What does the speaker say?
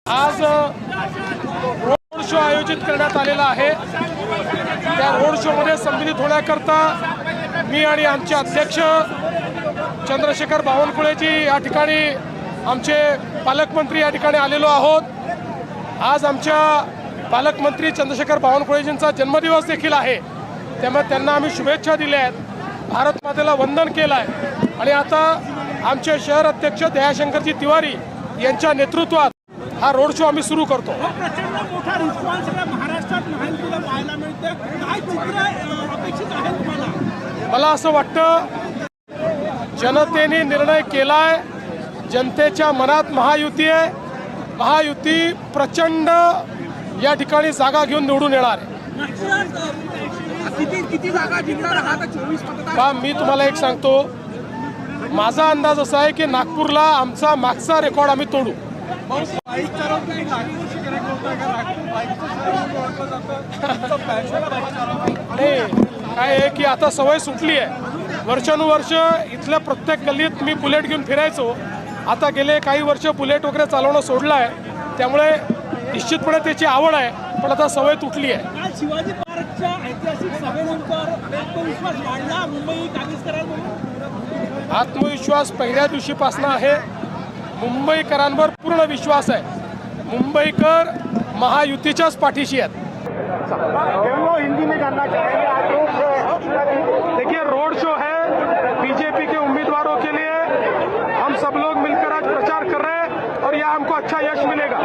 आज road show आयोजित करण्यात आलेला आहे। त्या रोड शो मध्ये संमिलित होण्याकरता मी आणि आमचे अध्यक्ष चंद्रशेखर बावनकुळेजी या ठिकाणी आमचे पालकमंत्री या ठिकाणी आलेलो आहोत। आज आमच्या पालकमंत्री चंद्रशेखर बावनकुळेजींचा जन्मदिवस देखील आहे, त्यामुळे त्यांना आम्ही शुभेच्छा दिल्या आहेत, भारत मातेला वंदन केलं आहे आणि आता आमचे शहर अध्यक्ष दयाशंकरजी तिवारी यांच्या नेतृत्वात हा रोड शो आम्ही सुरू करतो। प्रचंड मोठा रिस्पॉन्स महाराष्ट्रात महायुतीला पाहायला मिळते, काय चित्र अपेक्षित आहे तुम्हाला? मला असं वाटतं जनतेने निर्णय केलाय, जनतेच्या मनात महायुती आहे, महायुती प्रचंड या ठिकाणी जागा घेऊन निवडून येणार आहे। किती जागा जिंकणार आहात? 24 मतदार। का मी तुम्हाला एक सांगतो, माझा अंदाज असा आहे की नागपूरला आमचा मागचा रेकॉर्ड आम्ही तोडू। काय आहे की आता सवय सुटली आहे, वर्षानुवर्ष इथल्या प्रत्येक गल्लीत मी बुलेट घेऊन फिरायचो, आता गेले काही वर्ष बुलेट वगैरे चालवणं सोडलं आहे, त्यामुळे निश्चितपणे त्याची आवड आहे, पण आता सवय तुटली आहे। काल शिवाजी पार्कच्या ऐतिहासिक सभेनंतर आत्मविश्वास वाढला मुंबई काँग्रेसकरांमध्ये? आत्मविश्वास पहिल्या दिवशीपासून आहे, मुंबईकरांवर पूर्ण विश्वास आहे, मुंबईकर महायुतीच्याच पाठीशी आहेत। हिंदी में जानना चाहेंगे आज देखिए रोड शो है बीजेपी के उम्मीदवारों के लिए, हम सब लोग मिलकर आज प्रचार कर रहे हैं और यह हमको अच्छा यश मिलेगा।